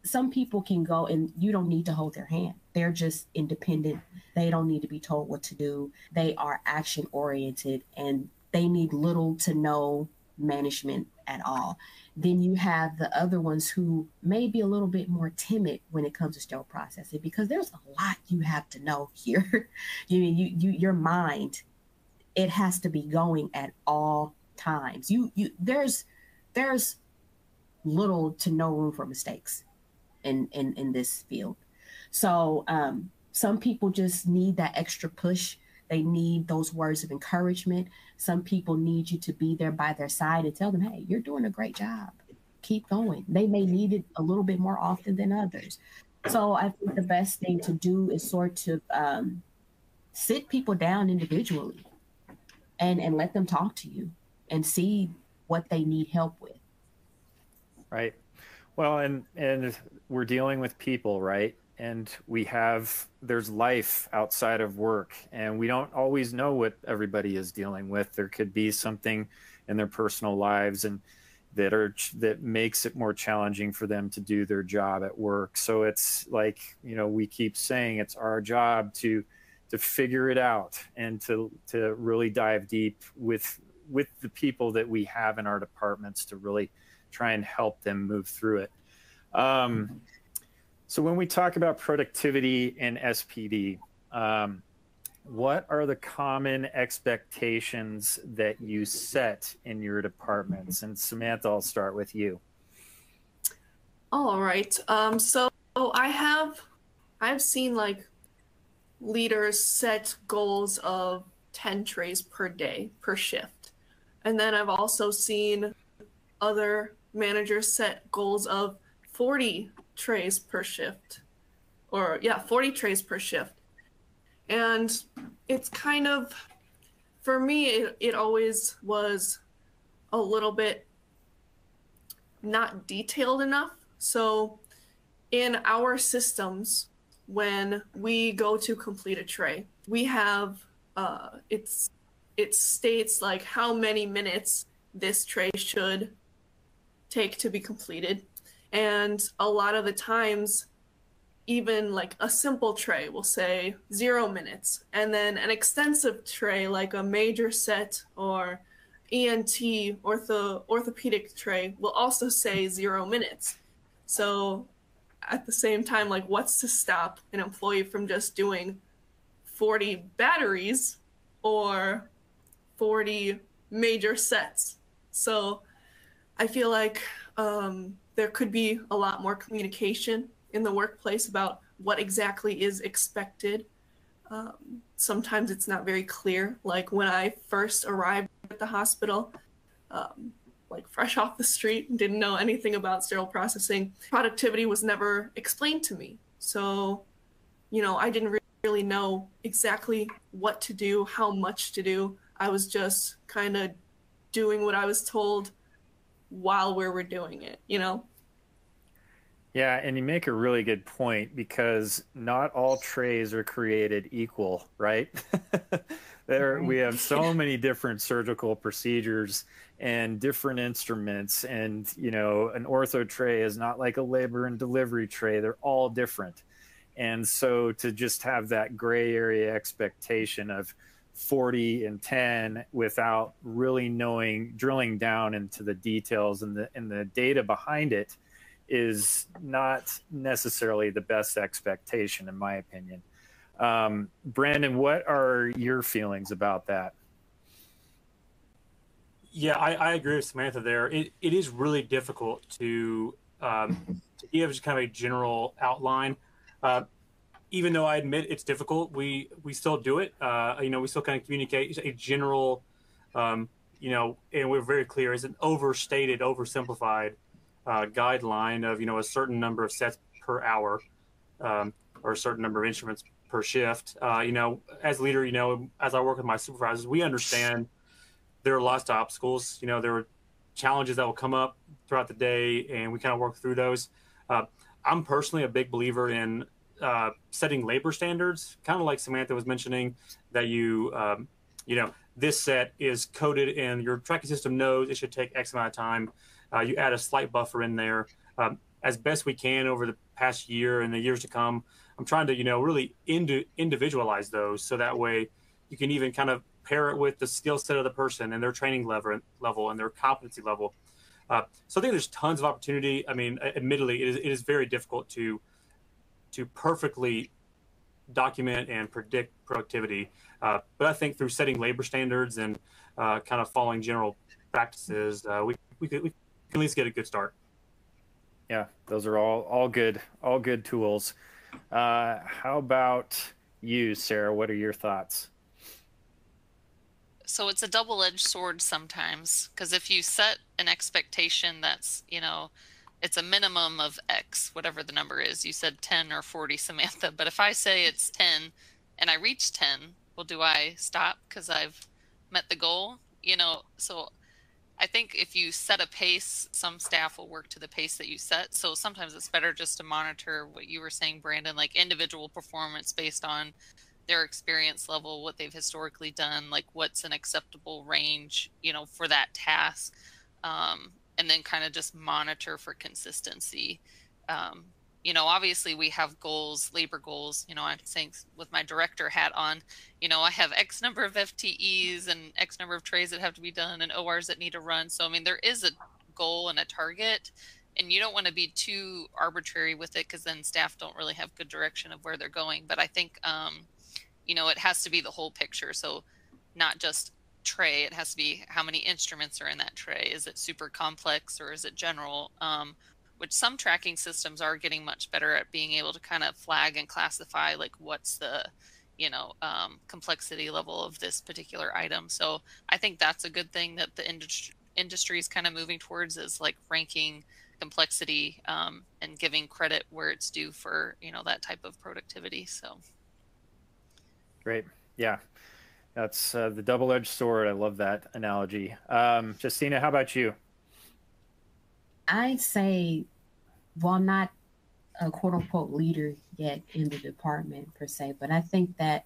can go and you don't need to hold their hand. They're just independent. They don't need to be told what to do. They are action oriented and they need little to no management at all. Then you have the other ones who may be a little bit more timid when it comes to sterile processing, because there's a lot you have to know here. Your mind, it has to be going at all times. There's little to no room for mistakes in this field. So some people just need that extra push. They need those words of encouragement. Some people need you to be there by their side and tell them, hey, you're doing a great job. Keep going. They may need it a little bit more often than others. So I think the best thing to do is sort of sit people down individually and let them talk to you and see what they need help with. Right. Well, and we're dealing with people, right? And there's life outside of work, and we don't always know what everybody is dealing with. There could be something in their personal lives and that makes it more challenging for them to do their job at work. So it's like, we keep saying it's our job to figure it out and to really dive deep with the people that we have in our departments to really try and help them move through it. So when we talk about productivity and SPD, what are the common expectations that you set in your departments? And Samantha, I'll start with you. All right. So I've seen like leaders set goals of 10 trays per day per shift. And then I've also seen other managers set goals of 40 trays per shift, 40 trays per shift. And it's kind of, for me, it always was a little bit not detailed enough. So in our systems, when we go to complete a tray, we have, it states like how many minutes this tray should take to be completed. And a lot of the times, even like a simple tray will say 0 minutes. And then an extensive tray, like a major set or ENT orthopedic tray, will also say 0 minutes. So at the same time, like, what's to stop an employee from just doing 40 batteries or 40 major sets? So I feel like there could be a lot more communication in the workplace about what exactly is expected. Sometimes it's not very clear. Like when I first arrived at the hospital, like fresh off the street, didn't know anything about sterile processing, productivity was never explained to me. So, I didn't really know exactly what to do, how much to do. I was just kind of doing what I was told while we were doing it, Yeah, and you make a really good point, because not all trays are created equal, right? We have so many different surgical procedures and different instruments, and an ortho tray is not like a labor and delivery tray. They're all different. And so to just have that gray area expectation of 40 and 10 without really drilling down into the details and the data behind it is not necessarily the best expectation, in my opinion. Brandon, what are your feelings about that? Yeah, I agree with Samantha there. It is really difficult to give just kind of a general outline. Even though I admit it's difficult, we still do it. We still kind of communicate a general, and we're very clear, is an overstated, oversimplified guideline of, a certain number of sets per hour, or a certain number of instruments per shift. As a leader, as I work with my supervisors, we understand there are lots of obstacles. There are challenges that will come up throughout the day, and we kind of work through those. I'm personally a big believer in setting labor standards, kind of like Samantha was mentioning, that you this set is coded and your tracking system knows it should take X amount of time. You add a slight buffer in there. As best we can over the past year and the years to come, I'm trying to, really individualize those so that way you can even kind of pair it with the skill set of the person and their training level and their competency level. So I think there's tons of opportunity. I mean, admittedly, it is very difficult to perfectly document and predict productivity. But I think through setting labor standards and kind of following general practices, we can at least get a good start. Yeah, those are all good tools. How about you, Sarah? What are your thoughts? So it's a double-edged sword sometimes, because if you set an expectation that's, it's a minimum of X, whatever the number is. You said 10 or 40, Samantha, but if I say it's 10 and I reach 10, well, do I stop because I've met the goal? So I think if you set a pace, some staff will work to the pace that you set. So sometimes it's better just to monitor what you were saying, Brandon, like individual performance based on their experience level, what they've historically done, like what's an acceptable range, for that task. And then kind of just monitor for consistency. Obviously we have goals, labor goals, I'm saying with my director hat on, I have X number of FTEs and X number of trays that have to be done and ORs that need to run. So, I mean, there is a goal and a target, and you don't want to be too arbitrary with it because then staff don't really have good direction of where they're going. But I think, it has to be the whole picture. So not just tray, it has to be how many instruments are in that tray. Is it super complex or is it general? Which some tracking systems are getting much better at being able to kind of flag and classify, like what's the, complexity level of this particular item. So I think that's a good thing that the industry is kind of moving towards, is like ranking complexity and giving credit where it's due for, that type of productivity. So. Great. Yeah. That's the double-edged sword. I love that analogy. Justina, how about you? I'd say, while not a quote-unquote leader yet in the department per se, but I think that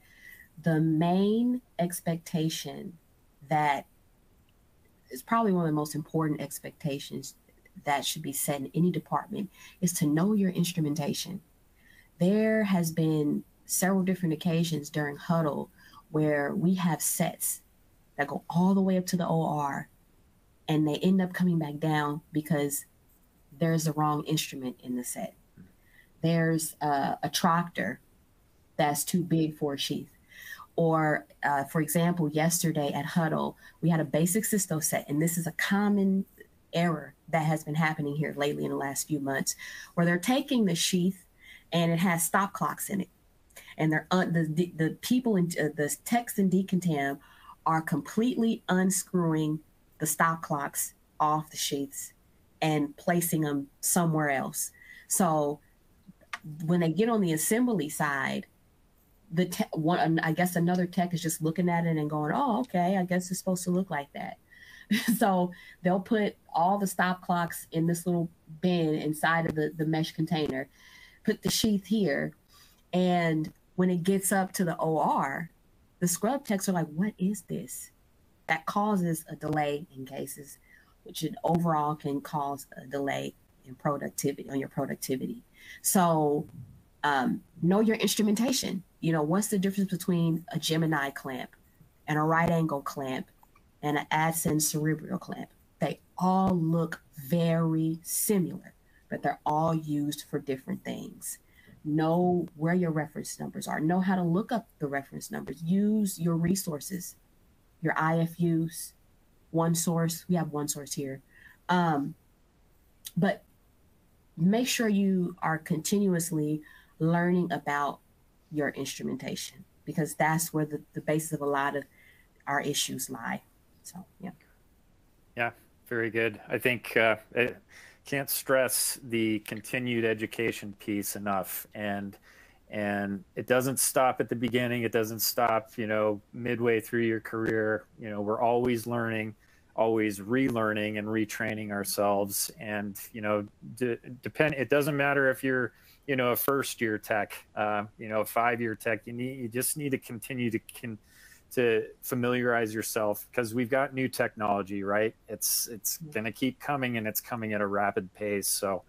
the main expectation that is probably one of the most important expectations that should be set in any department is to know your instrumentation. There has been several different occasions during huddle where we have sets that go all the way up to the OR and they end up coming back down because there's the wrong instrument in the set. There's a tractor that's too big for a sheath. Or, for example, yesterday at huddle, we had a basic cysto set, and this is a common error that has been happening here lately in the last few months, where they're taking the sheath and it has stop clocks in it. And they're the people in the techs in decontam are completely unscrewing the stop clocks off the sheaths and placing them somewhere else. So when they get on the assembly side, I guess another tech is just looking at it and going, "Oh, okay, I guess it's supposed to look like that." So they'll put all the stop clocks in this little bin inside of the mesh container, put the sheath here, and when it gets up to the OR, the scrub techs are like, "What is this?" That causes a delay in cases, which overall can cause a delay in your productivity. So know your instrumentation. What's the difference between a Gemini clamp and a right angle clamp and an Adson cerebral clamp? They all look very similar, but they're all used for different things. Know where your reference numbers are. Know how to look up the reference numbers. Use your resources, your IFUs, OneSource. We have OneSource here. But make sure you are continuously learning about your instrumentation, because that's where the basis of a lot of our issues lie. So, yeah. Yeah, very good. I think can't stress the continued education piece enough. And it doesn't stop at the beginning. It doesn't stop, midway through your career. We're always learning, always relearning and retraining ourselves. And, it doesn't matter if you're, a first-year tech, a 5-year tech. You just need to continue to familiarize yourself, because we've got new technology, right? It's going to keep coming, and it's coming at a rapid pace. So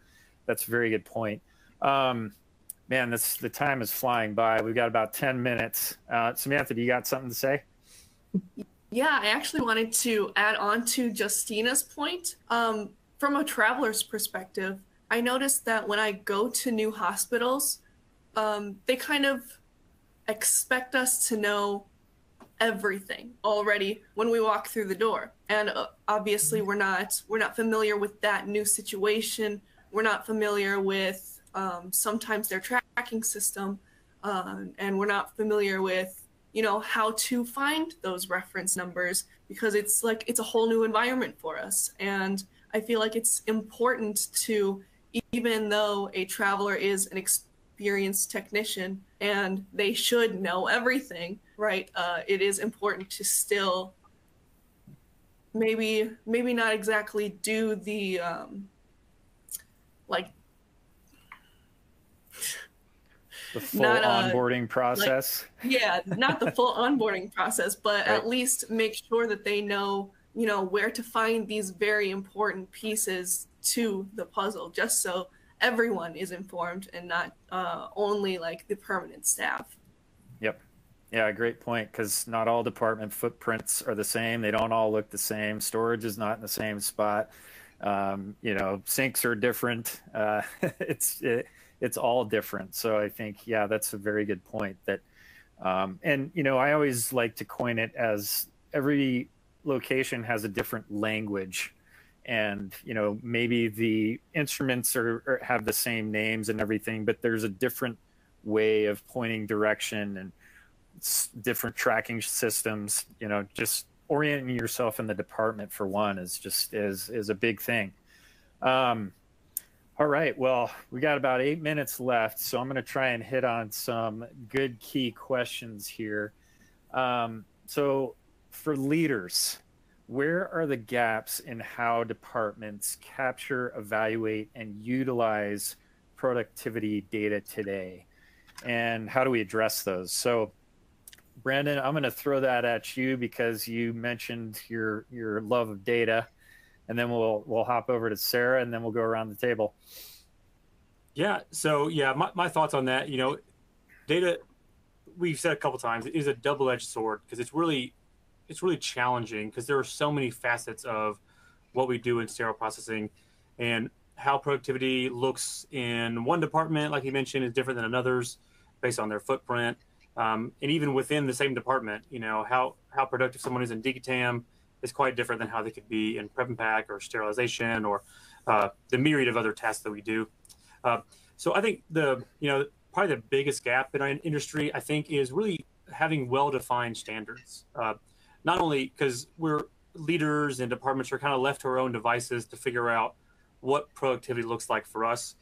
that's a very good point. Man, the time is flying by. We've got about 10 minutes. Samantha, do you got something to say? Yeah, I actually wanted to add on to Justina's point. From a traveler's perspective, I noticed that when I go to new hospitals, they kind of expect us to know everything already when we walk through the door. And obviously we're not familiar with that new situation. We're not familiar with sometimes their tracking system, and we're not familiar with, you know, how to find those reference numbers, because it's a whole new environment for us. And I feel like it's important to, even though a traveler is an experienced technician and they should know everything, right? It is important to still maybe not exactly do the the full onboarding process. Not the full onboarding process, but right. At least make sure that they know, you know, where to find these very important pieces to the puzzle, just so everyone is informed and not only like the permanent staff. Yep. Yeah, great point, because not all department footprints are the same. They don't all look the same. Storage is not in the same spot. You know, sinks are different. It's all different. So I think, yeah, that's a very good point. That, and, you know, I always like to coin it as every location has a different language. And, you know, maybe the instruments have the same names and everything, but there's a different way of pointing direction and different tracking systems. You know, just orienting yourself in the department for one is a big thing. All right, well, we got about 8 minutes left, so I'm going to try and hit on some good key questions here. So for leaders, where are the gaps in how departments capture, evaluate, and utilize productivity data today? And how do we address those? So Brandon, I'm going to throw that at you because you mentioned your love of data. And then we'll hop over to Sarah, and then we'll go around the table. Yeah. So yeah, my thoughts on that. You know, data, we've said a couple times, is a double-edged sword, because it's really challenging, because there are so many facets of what we do in sterile processing, and how productivity looks in one department, like you mentioned, is different than another's based on their footprint. And even within the same department, you know, how productive someone is in decontam is quite different than how they could be in prep and pack or sterilization or the myriad of other tasks that we do. So I think probably the biggest gap in our industry, I think, is really having well-defined standards. Not only because we're leaders and departments are kind of left to our own devices to figure out what productivity looks like for us.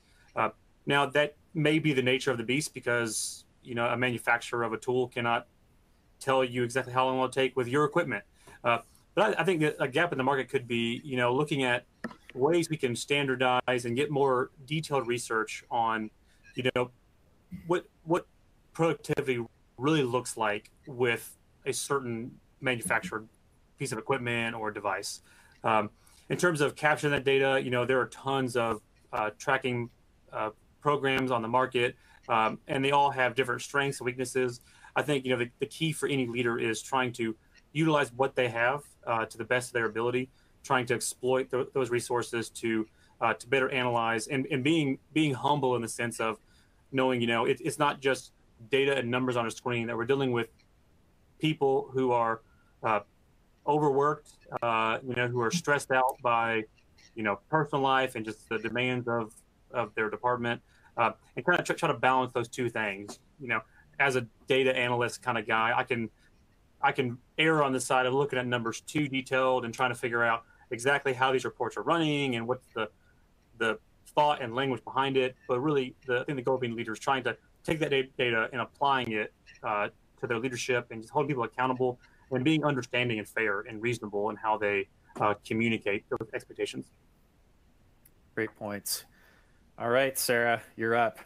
Now that may be the nature of the beast, because, you know, a manufacturer of a tool cannot tell you exactly how long it will take with your equipment. But I think that a gap in the market could be, you know, looking at ways we can standardize and get more detailed research on, you know, what productivity really looks like with a certain manufactured piece of equipment or device. In terms of capturing that data, you know, there are tons of tracking programs on the market, and they all have different strengths and weaknesses. I think, you know, the key for any leader is trying to utilize what they have to the best of their ability, trying to exploit those resources to better analyze, and being humble in the sense of knowing, you know, it's not just data and numbers on a screen, that we're dealing with people who are overworked, you know, who are stressed out by, you know, personal life and just the demands of their department, and kind of try to balance those two things. You know, as a data analyst kind of guy, I can err on the side of looking at numbers too detailed and trying to figure out exactly how these reports are running and what's the thought and language behind it. But really, I think the goal of being leaders is trying to take that data and applying it to their leadership, and just holding people accountable, and being understanding and fair and reasonable in how they communicate those expectations. Great points. All right, Sarah, you're up.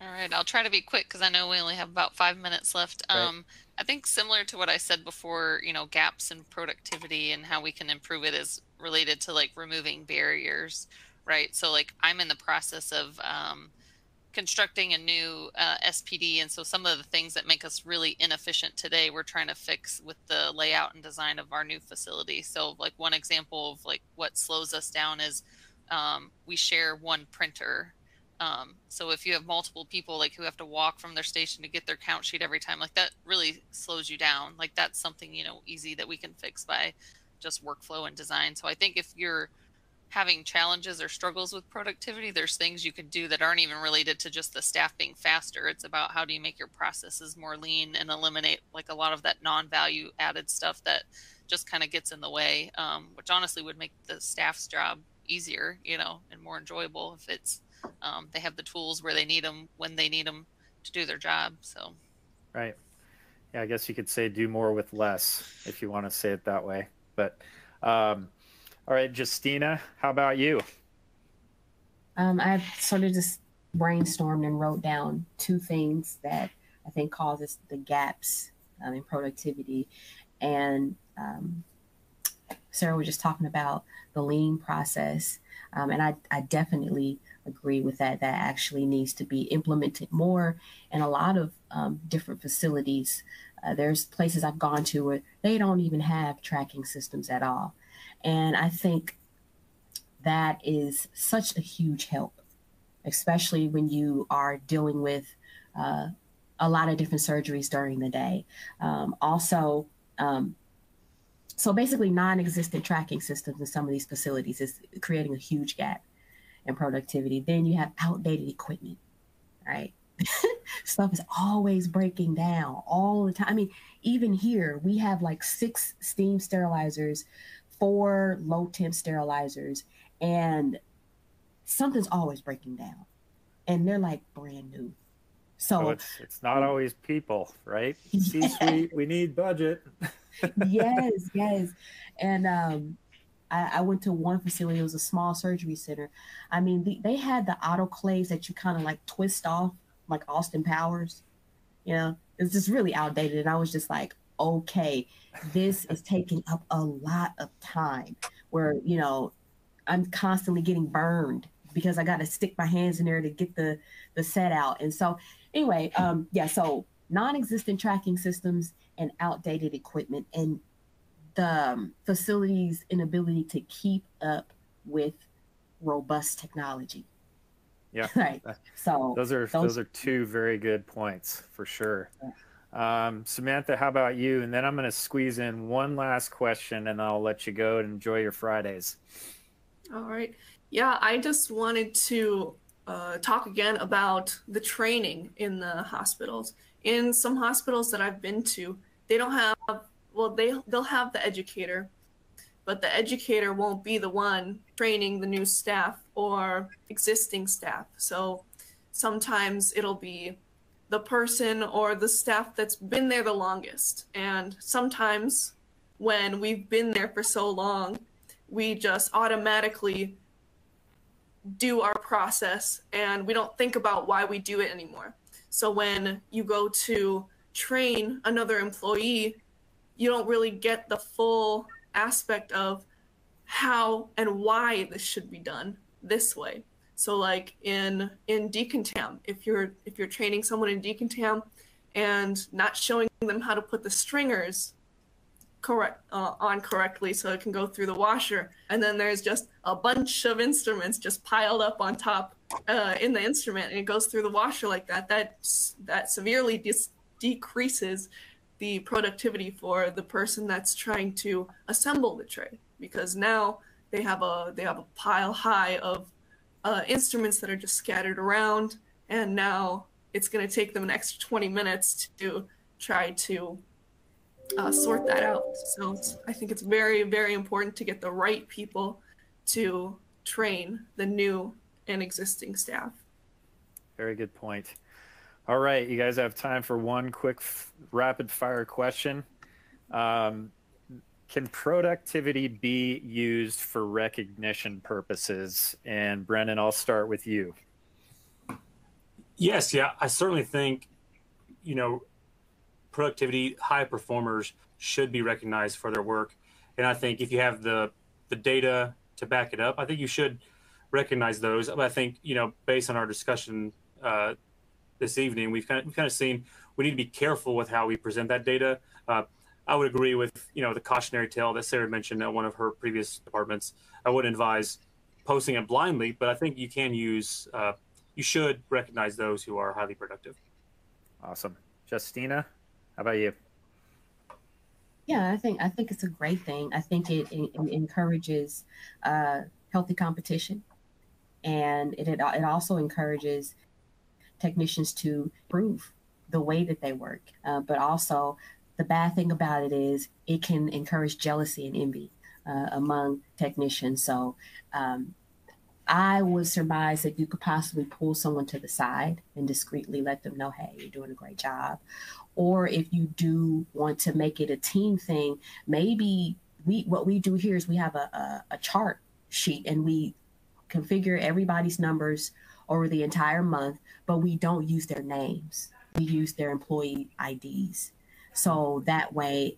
All right, I'll try to be quick because I know we only have about 5 minutes left. Right. I think similar to what I said before, gaps in productivity and how we can improve it is related to like removing barriers, right? So like I'm in the process of constructing a new SPD, and so some of the things that make us really inefficient today, we're trying to fix with the layout and design of our new facility. So like one example of like what slows us down is we share one printer. So if you have multiple people like who have to walk from their station to get their count sheet every time, like that really slows you down. Like that's something, easy that we can fix by just workflow and design. So I think if you're having challenges or struggles with productivity, there's things you can do that aren't even related to just the staff being faster. It's about how do you make your processes more lean and eliminate like a lot of that non-value added stuff that just kind of gets in the way, which honestly would make the staff's job easier, and more enjoyable if it's they have the tools where they need them when they need them to do their job. So, Right. Yeah, I guess you could say do more with less if you want to say it that way. But all right, Justina, how about you? I sort of just brainstormed and wrote down two things that I think causes the gaps in productivity. And Sarah was just talking about the lean process. And I definitely agree with that. That actually needs to be implemented more in a lot of different facilities. There's places I've gone to where they don't even have tracking systems at all. And I think that is such a huge help, especially when you are dealing with a lot of different surgeries during the day. So basically non-existent tracking systems in some of these facilities is creating a huge gap in productivity. Then you have outdated equipment, right? Stuff is always breaking down all the time. I mean, even here, we have like 6 steam sterilizers, 4 low temp sterilizers, and something's always breaking down. And they're like brand new. So it's not always people, right? C-suite, we need budget. yes. And I went to one facility. It was a small surgery center. I mean, they had the autoclaves that you kind of like twist off, like Austin Powers. It's just really outdated. And I was just like, okay, this is taking up a lot of time where, I'm constantly getting burned because I got to stick my hands in there to get the set out. And so anyway, so non-existent tracking systems and outdated equipment and the facility's inability to keep up with robust technology. Yeah. Right. So those are 2 very good points for sure. Samantha, how about you? And then I'm going to squeeze in one last question and I'll let you go and enjoy your Fridays. All right. Yeah, I just wanted to talk again about the training in the hospitals. In some hospitals that I've been to, they don't have, well, they'll have the educator, but the educator won't be the one training the new staff or existing staff. So sometimes it'll be the person or the staff that's been there the longest. And sometimes when we've been there for so long, we just automatically do our process and we don't think about why we do it anymore. So when you go to train another employee, you don't really get the full aspect of how and why this should be done this way. So like in decontam, if you're training someone in decontam and not showing them how to put the stringers on correctly so it can go through the washer, and then there's just a bunch of instruments just piled up on top in the instrument and it goes through the washer like that severely decreases the productivity for the person that's trying to assemble the tray, because now they have a pile high of instruments that are just scattered around, and now it's going to take them an extra 20 minutes to try to sort that out. So I think it's very, very important to get the right people to train the new and existing staff. Very good point. All right, you guys have time for one quick rapid fire question. Can productivity be used for recognition purposes? And Brendan, I'll start with you. Yes, yeah, I certainly think, you know, productivity, high performers should be recognized for their work. And I think if you have the data to back it up, I think you should recognize those. But I think, based on our discussion this evening, we've kind of seen we need to be careful with how we present that data. I would agree with, the cautionary tale that Sarah mentioned at one of her previous departments. I wouldn't advise posting it blindly, but I think you can use, you should recognize those who are highly productive. Awesome. Justina, how about you? Yeah, I think it's a great thing. I think it encourages healthy competition, and it also encourages technicians to improve the way that they work. But also, the bad thing about it is it can encourage jealousy and envy among technicians. So I would surmise that you could possibly pull someone to the side and discreetly let them know, hey, you're doing a great job. Or if you do want to make it a team thing, maybe what we do here is we have a chart sheet and we configure everybody's numbers over the entire month, but we don't use their names. We use their employee IDs. So that way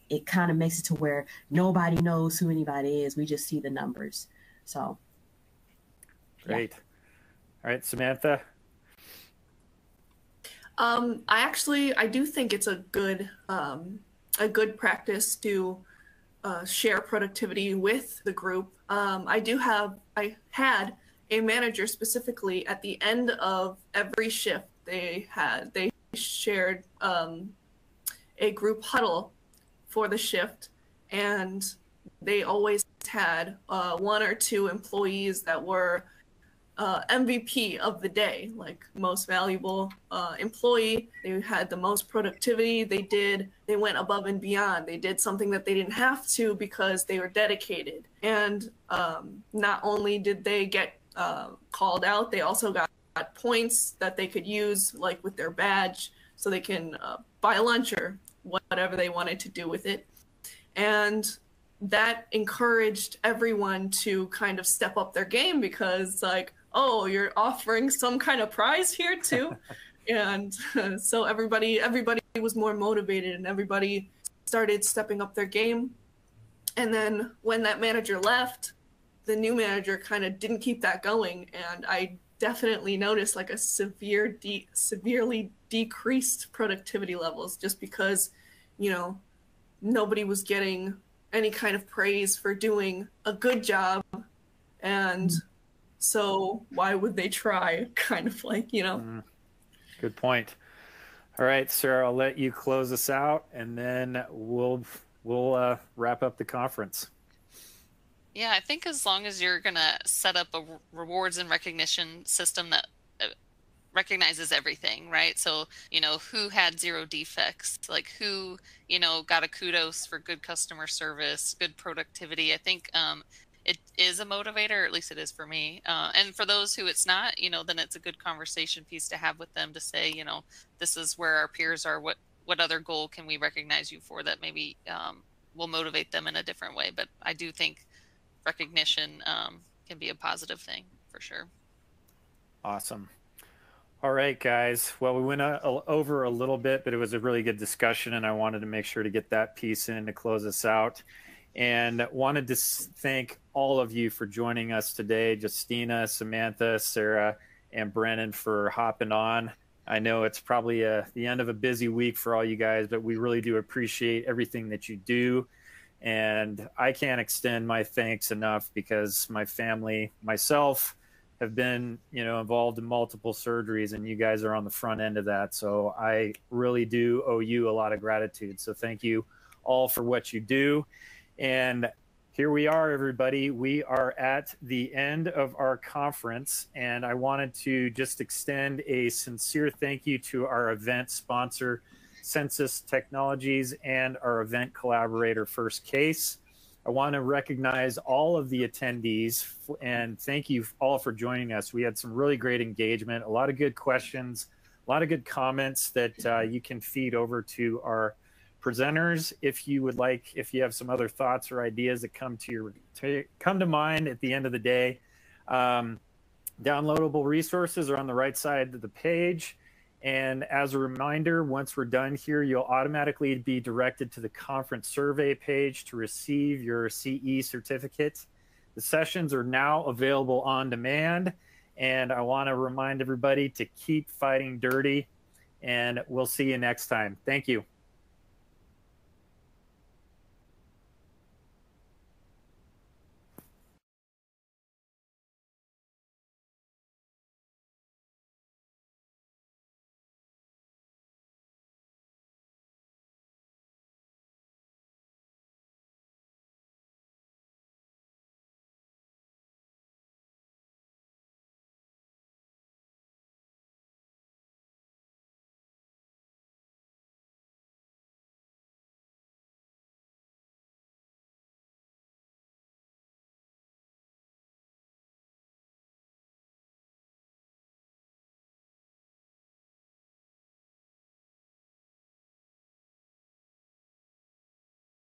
it kind of makes it to where nobody knows who anybody is. We just see the numbers. So. Great. Yeah. All right, Samantha. I do think it's a good practice to share productivity with the group. I had a manager specifically at the end of every shift. They shared a group huddle for the shift, and they always had one or two employees that were MVP of the day, like most valuable employee. They had the most productivity. They went above and beyond. They did something that they didn't have to because they were dedicated. And not only did they get called out, they also got points that they could use, like with their badge, so they can buy lunch or whatever they wanted to do with it. And that encouraged everyone to kind of step up their game because, like, oh, you're offering some kind of prize here too. And so everybody was more motivated and everybody started stepping up their game. And then when that manager left, the new manager kind of didn't keep that going. And I definitely noticed like a severely decreased productivity levels just because, nobody was getting any kind of praise for doing a good job. And so why would they try? Kind of like, Good point. All right, Sarah, I'll let you close us out and then we'll wrap up the conference. Yeah, I think as long as you're going to set up a rewards and recognition system that recognizes everything, right? So, who had 0 defects, like who, got a kudos for good customer service, good productivity. I think it is a motivator, or at least it is for me. And for those who it's not, then it's a good conversation piece to have with them to say, this is where our peers are. What other goal can we recognize you for that maybe will motivate them in a different way? But I do think recognition can be a positive thing for sure. Awesome. All right, guys. Well, we went over a little bit, but it was a really good discussion, and I wanted to make sure to get that piece in to close us out. And wanted to thank all of you for joining us today, Justina, Samantha, Sarah, and Brennan for hopping on. I know it's probably the end of a busy week for all you guys, but we really do appreciate everything that you do. And I can't extend my thanks enough because my family, myself, have been, involved in multiple surgeries, and you guys are on the front end of that. So I really do owe you a lot of gratitude. So thank you all for what you do. And here we are, everybody. We are at the end of our conference, and I wanted to just extend a sincere thank you to our event sponsor, Census Technologies, and our event collaborator, First Case. I want to recognize all of the attendees and thank you all for joining us. We had some really great engagement, a lot of good questions, a lot of good comments that you can feed over to our presenters if you would like, if you have some other thoughts or ideas that come to mind at the end of the day. Downloadable resources are on the right side of the page. And as a reminder, once we're done here, you'll automatically be directed to the conference survey page to receive your CE certificate. The sessions are now available on demand. And I want to remind everybody to keep fighting dirty. And we'll see you next time. Thank you.